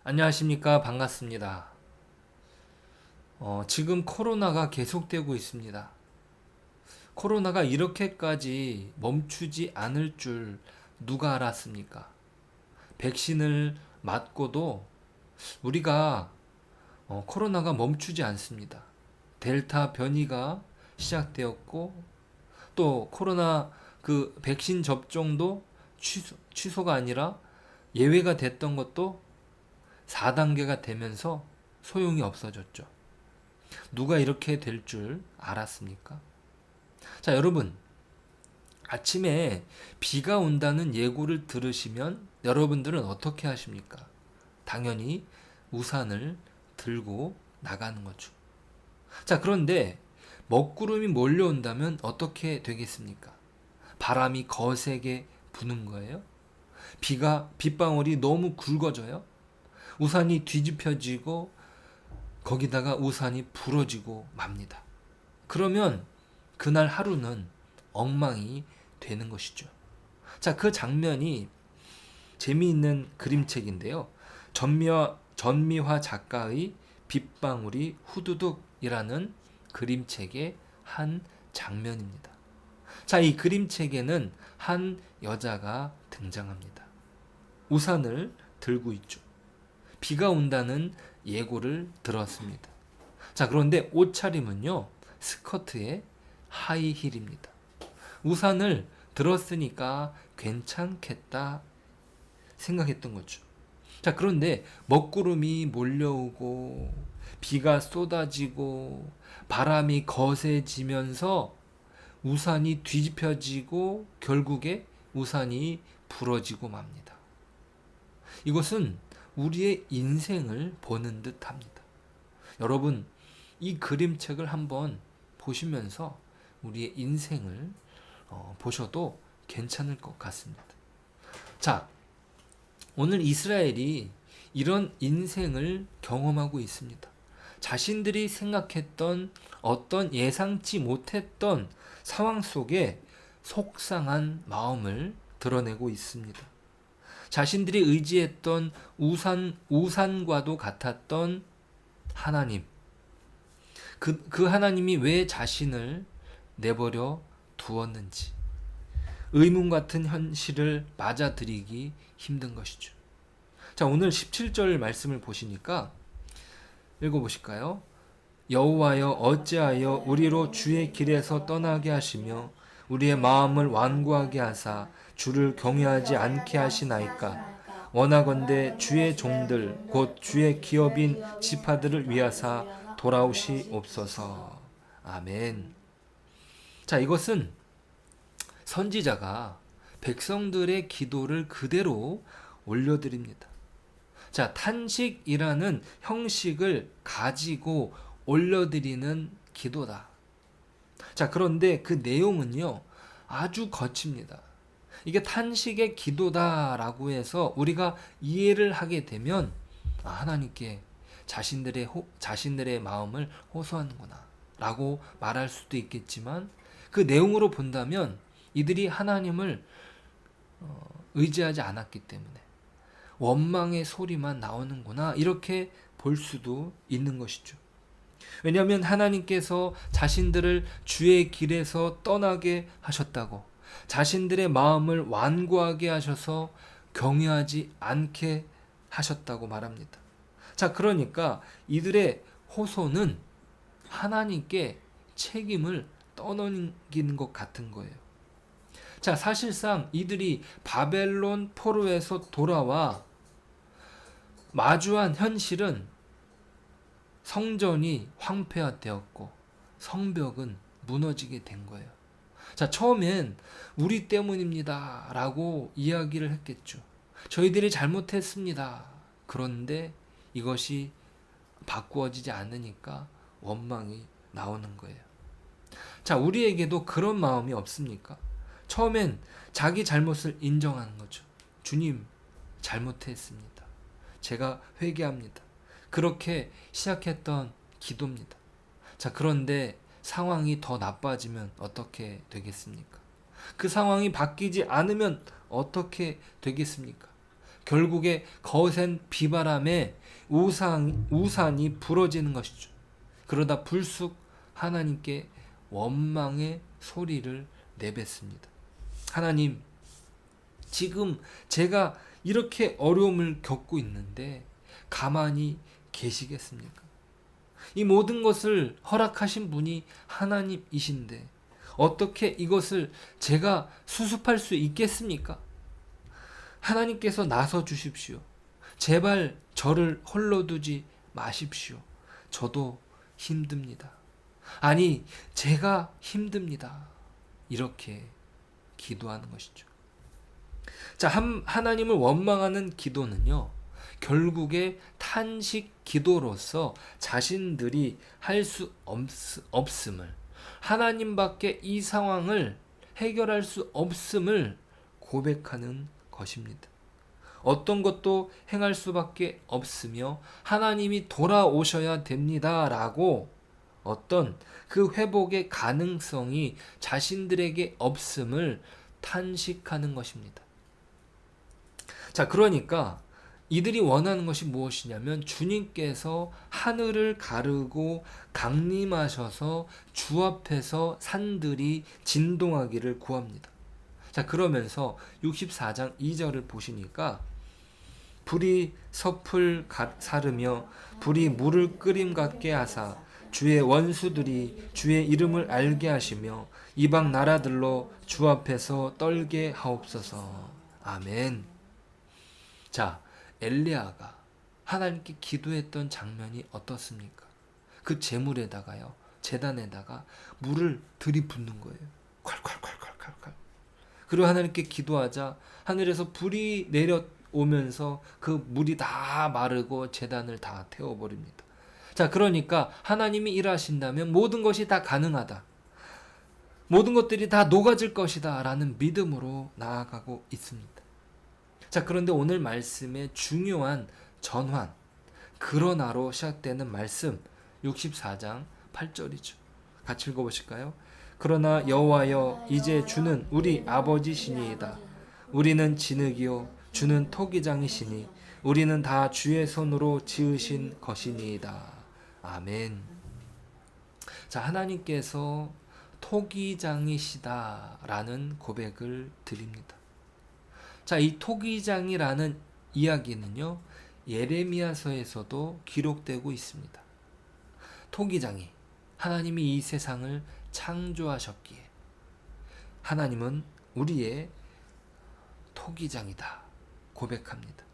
안녕하십니까. 반갑습니다. 지금 코로나가 계속되고 있습니다. 코로나가 이렇게까지 멈추지 않을 줄 누가 알았습니까? 백신을 맞고도 우리가 코로나가 멈추지 않습니다. 델타 변이가 시작되었고 또 코로나 그 백신 접종도 취소가 아니라 예외가 됐던 것도 4단계가 되면서 소용이 없어졌죠. 누가 이렇게 될 줄 알았습니까? 자, 여러분. 아침에 비가 온다는 예고를 들으시면 여러분들은 어떻게 하십니까? 당연히 우산을 들고 나가는 거죠. 자, 그런데 먹구름이 몰려온다면 어떻게 되겠습니까? 바람이 거세게 부는 거예요? 빗방울이 너무 굵어져요? 우산이 뒤집혀지고 거기다가 우산이 부러지고 맙니다. 그러면 그날 하루는 엉망이 되는 것이죠. 자, 그 장면이 재미있는 그림책인데요. 전미화 작가의 빗방울이 후두둑이라는 그림책의 한 장면입니다. 자, 이 그림책에는 한 여자가 등장합니다. 우산을 들고 있죠. 비가 온다는 예고를 들었습니다. 자, 그런데 옷차림은요, 스커트에 하이힐입니다. 우산을 들었으니까 괜찮겠다 생각했던 거죠. 자, 그런데 먹구름이 몰려오고 비가 쏟아지고 바람이 거세지면서 우산이 뒤집혀지고 결국에 우산이 부러지고 맙니다. 이것은 우리의 인생을 보는 듯 합니다. 여러분, 이 그림책을 한번 보시면서 우리의 인생을 보셔도 괜찮을 것 같습니다. 자, 오늘 이스라엘이 이런 인생을 경험하고 있습니다. 자신들이 생각했던 어떤 예상치 못했던 상황 속에 속상한 마음을 드러내고 있습니다. 자신들이 의지했던 우산과도 같았던 하나님. 그 하나님이 왜 자신을 내버려 두었는지. 의문 같은 현실을 맞아들이기 힘든 것이죠. 자, 오늘 17절 말씀을 보시니까 읽어보실까요? 여호와여 어찌하여 우리로 주의 길에서 떠나게 하시며 우리의 마음을 완고하게 하사 주를 경외하지 않게 하시나이까. 원하건대 주의 종들 곧 주의 기업인 지파들을 위하사 돌아오시옵소서. 아멘. 자, 이것은 선지자가 백성들의 기도를 그대로 올려드립니다. 자, 탄식이라는 형식을 가지고 올려드리는 기도다. 자, 그런데 그 내용은요, 아주 거칩니다. 이게 탄식의 기도다라고 해서 우리가 이해를 하게 되면, 하나님께 자신들의 마음을 호소하는구나 라고 말할 수도 있겠지만, 그 내용으로 본다면 이들이 하나님을 의지하지 않았기 때문에 원망의 소리만 나오는구나 이렇게 볼 수도 있는 것이죠. 왜냐하면 하나님께서 자신들을 주의 길에서 떠나게 하셨다고, 자신들의 마음을 완고하게 하셔서 경외하지 않게 하셨다고 말합니다. 자, 그러니까 이들의 호소는 하나님께 책임을 떠넘기는 것 같은 거예요. 자, 사실상 이들이 바벨론 포로에서 돌아와 마주한 현실은 성전이 황폐화되었고 성벽은 무너지게 된 거예요. 자, 처음엔 우리 때문입니다 라고 이야기를 했겠죠. 저희들이 잘못했습니다. 그런데 이것이 바꾸어지지 않으니까 원망이 나오는 거예요. 자, 우리에게도 그런 마음이 없습니까? 처음엔 자기 잘못을 인정하는 거죠. 주님, 잘못했습니다. 제가 회개합니다. 그렇게 시작했던 기도입니다. 자, 그런데 상황이 더 나빠지면 어떻게 되겠습니까? 그 상황이 바뀌지 않으면 어떻게 되겠습니까? 결국에 거센 비바람에 우산이 부러지는 것이죠. 그러다 불쑥 하나님께 원망의 소리를 내뱉습니다. 하나님, 지금 제가 이렇게 어려움을 겪고 있는데 가만히 계시겠습니까? 이 모든 것을 허락하신 분이 하나님이신데 어떻게 이것을 제가 수습할 수 있겠습니까? 하나님께서 나서 주십시오. 제발 저를 홀로 두지 마십시오. 저도 힘듭니다. 아니, 제가 힘듭니다. 이렇게 기도하는 것이죠. 자, 하나님을 원망하는 기도는요, 결국에 탄식 기도로서 자신들이 할 수 없음을, 하나님밖에 이 상황을 해결할 수 없음을 고백하는 것입니다. 어떤 것도 행할 수밖에 없으며 하나님이 돌아오셔야 됩니다라고 어떤 그 회복의 가능성이 자신들에게 없음을 탄식하는 것입니다. 자, 그러니까 이들이 원하는 것이 무엇이냐면 주님께서 하늘을 가르고 강림하셔서 주 앞에서 산들이 진동하기를 구합니다. 자, 그러면서 64장 2절을 보시니까 불이 섭을 사르며 불이 물을 끓임 같게 하사 주의 원수들이 주의 이름을 알게 하시며 이방 나라들로 주 앞에서 떨게 하옵소서. 아멘. 자, 엘리야가 하나님께 기도했던 장면이 어떻습니까? 그 제물에다가요, 제단에다가 물을 들이붓는 거예요. 콸콸콸콸콸콸. 그리고 하나님께 기도하자 하늘에서 불이 내려오면서 그 물이 다 마르고 제단을 다 태워버립니다. 자, 그러니까 하나님이 일하신다면 모든 것이 다 가능하다. 모든 것들이 다 녹아질 것이다 라는 믿음으로 나아가고 있습니다. 자, 그런데 오늘 말씀의 중요한 전환, 그러나로 시작되는 말씀 64장 8절이죠. 같이 읽어보실까요? 그러나 여호와여, 이제 주는 우리 아버지시니이다. 우리는 진흙이요 주는 토기장이시니 우리는 다 주의 손으로 지으신 것이니이다. 아멘. 자, 하나님께서 토기장이시다라는 고백을 드립니다. 자, 이 토기장이라는 이야기는요, 예레미야서에서도 기록되고 있습니다. 토기장이 하나님이 이 세상을 창조하셨기에 하나님은 우리의 토기장이다 고백합니다.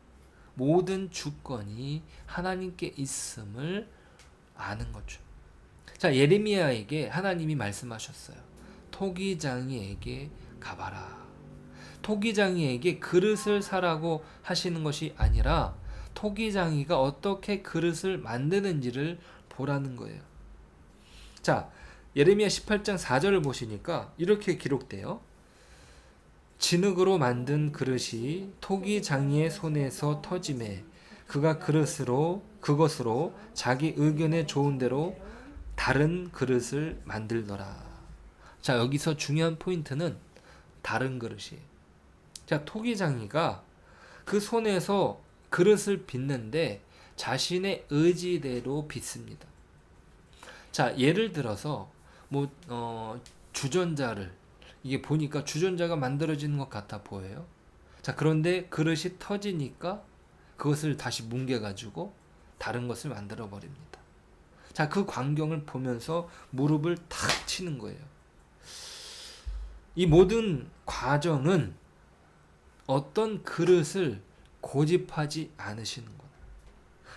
모든 주권이 하나님께 있음을 아는 거죠. 자, 예레미야에게 하나님이 말씀하셨어요. 토기장이에게 가봐라. 토기장이에게 그릇을 사라고 하시는 것이 아니라 토기장이가 어떻게 그릇을 만드는지를 보라는 거예요. 자, 예레미야 18장 4절을 보시니까 이렇게 기록돼요. 진흙으로 만든 그릇이 토기장이의 손에서 터짐에 그가 그것으로 자기 의견에 좋은 대로 다른 그릇을 만들더라. 자, 여기서 중요한 포인트는 다른 그릇이에요. 자, 토기장이가 그 손에서 그릇을 빚는데 자신의 의지대로 빚습니다. 자, 예를 들어서 주전자를, 이게 보니까 주전자가 만들어지는 것 같아 보여요. 자, 그런데 그릇이 터지니까 그것을 다시 뭉개가지고 다른 것을 만들어 버립니다. 자, 그 광경을 보면서 무릎을 탁 치는 거예요. 이 모든 과정은 어떤 그릇을 고집하지 않으시는 것.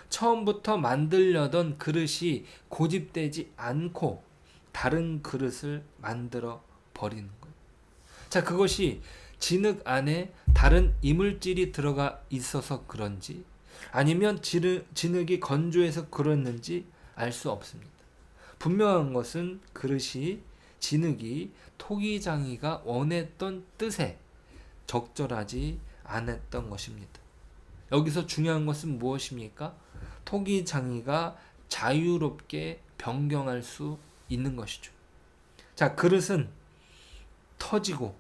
처음부터 만들려던 그릇이 고집되지 않고 다른 그릇을 만들어 버리는 거예요. 자, 그것이 진흙 안에 다른 이물질이 들어가 있어서 그런지 아니면 진흙이 건조해서 그랬는지 알 수 없습니다. 분명한 것은 그릇이 진흙이 토기장이가 원했던 뜻에 적절하지 않았던 것입니다. 여기서 중요한 것은 무엇입니까? 토기장이가 자유롭게 변경할 수 있는 것이죠. 자, 그릇은 터지고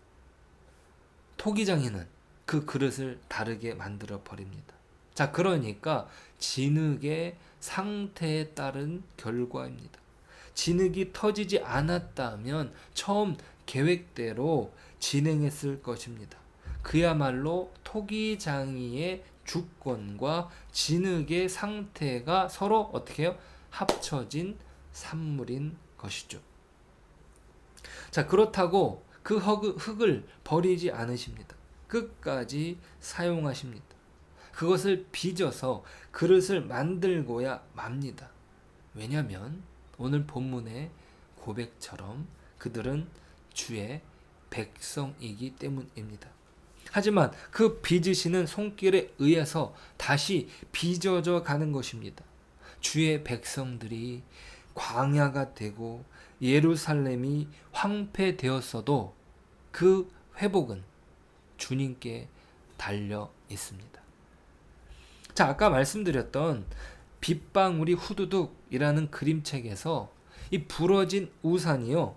토기장이는 그 그릇을 다르게 만들어 버립니다. 자, 그러니까 진흙의 상태에 따른 결과입니다. 진흙이 터지지 않았다면 처음 계획대로 진행했을 것입니다. 그야말로 토기장이의 주권과 진흙의 상태가 서로 어떻게 해요? 합쳐진 산물인 것이죠. 자, 그렇다고 그 흙을 버리지 않으십니다. 끝까지 사용하십니다. 그것을 빚어서 그릇을 만들고야 맙니다. 왜냐하면 오늘 본문의 고백처럼 그들은 주의 백성이기 때문입니다. 하지만 그 빚으시는 손길에 의해서 다시 빚어져 가는 것입니다. 주의 백성들이 광야가 되고 예루살렘이 황폐되었어도 그 회복은 주님께 달려 있습니다. 자, 아까 말씀드렸던 빗방울이 후두둑이라는 그림책에서 이 부러진 우산이요,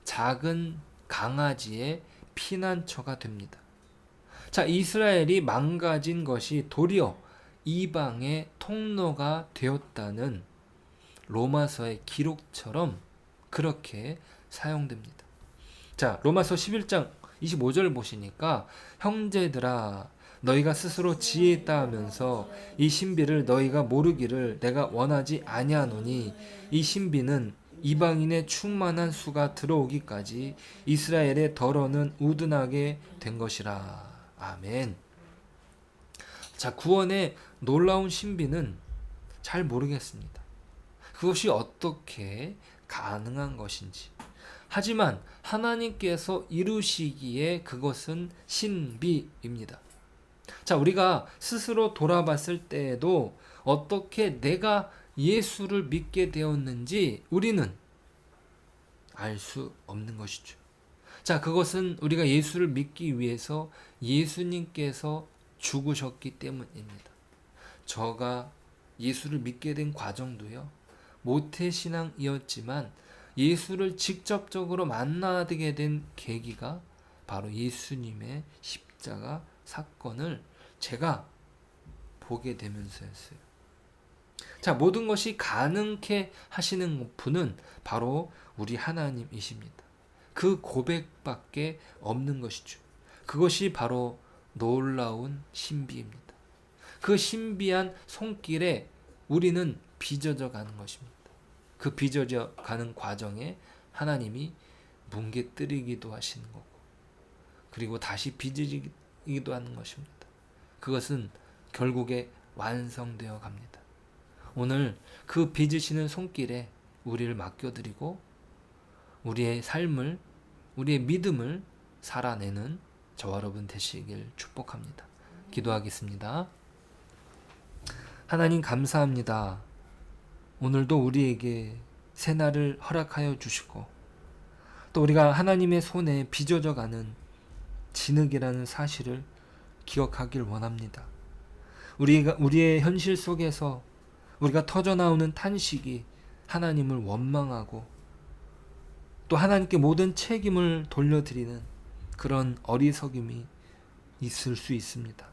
작은 강아지의 피난처가 됩니다. 자, 이스라엘이 망가진 것이 도리어 이방의 통로가 되었다는 로마서의 기록처럼 그렇게 사용됩니다. 자, 로마서 11장 25절 보시니까 형제들아 너희가 스스로 지혜 있다 하면서 이 신비를 너희가 모르기를 내가 원하지 아니하노니 이 신비는 이방인의 충만한 수가 들어오기까지 이스라엘의 덜어는 우둔하게 된 것이라. 아멘. 자, 구원의 놀라운 신비는 잘 모르겠습니다. 그것이 어떻게 가능한 것인지. 하지만 하나님께서 이루시기에 그것은 신비입니다. 자, 우리가 스스로 돌아봤을 때에도 어떻게 내가 예수를 믿게 되었는지 우리는 알 수 없는 것이죠. 자, 그것은 우리가 예수를 믿기 위해서 예수님께서 죽으셨기 때문입니다. 저가 예수를 믿게 된 과정도요, 모태신앙이었지만 예수를 직접적으로 만나게 된 계기가 바로 예수님의 십자가 사건을 제가 보게 되면서였어요. 자, 모든 것이 가능케 하시는 분은 바로 우리 하나님이십니다. 그 고백밖에 없는 것이죠. 그것이 바로 놀라운 신비입니다. 그 신비한 손길에 우리는 빚어져 가는 것입니다. 그 빚어져 가는 과정에 하나님이 뭉개뜨리기도 하시는 거고, 그리고 다시 빚어지기도 하는 것입니다. 그것은 결국에 완성되어 갑니다. 오늘 그 빚으시는 손길에 우리를 맡겨드리고 우리의 삶을, 우리의 믿음을 살아내는 저와 여러분 되시길 축복합니다. 기도하겠습니다. 하나님 감사합니다. 오늘도 우리에게 새날을 허락하여 주시고 또 우리가 하나님의 손에 빚어져 가는 진흙이라는 사실을 기억하길 원합니다. 우리의 현실 속에서 우리가 터져나오는 탄식이 하나님을 원망하고 또 하나님께 모든 책임을 돌려드리는 그런 어리석음이 있을 수 있습니다.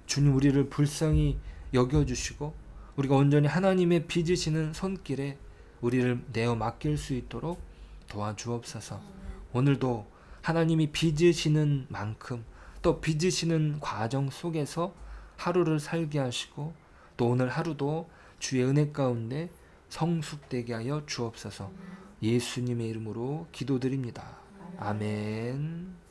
주님, 우리를 불쌍히 여겨주시고 우리가 온전히 하나님의 빚으시는 손길에 우리를 내어 맡길 수 있도록 도와주옵소서. 오늘도 하나님이 빚으시는 만큼 또 빚으시는 과정 속에서 하루를 살게 하시고 또 오늘 하루도 주의 은혜 가운데 성숙되게 하여 주옵소서. 예수님의 이름으로 기도드립니다. 아멘.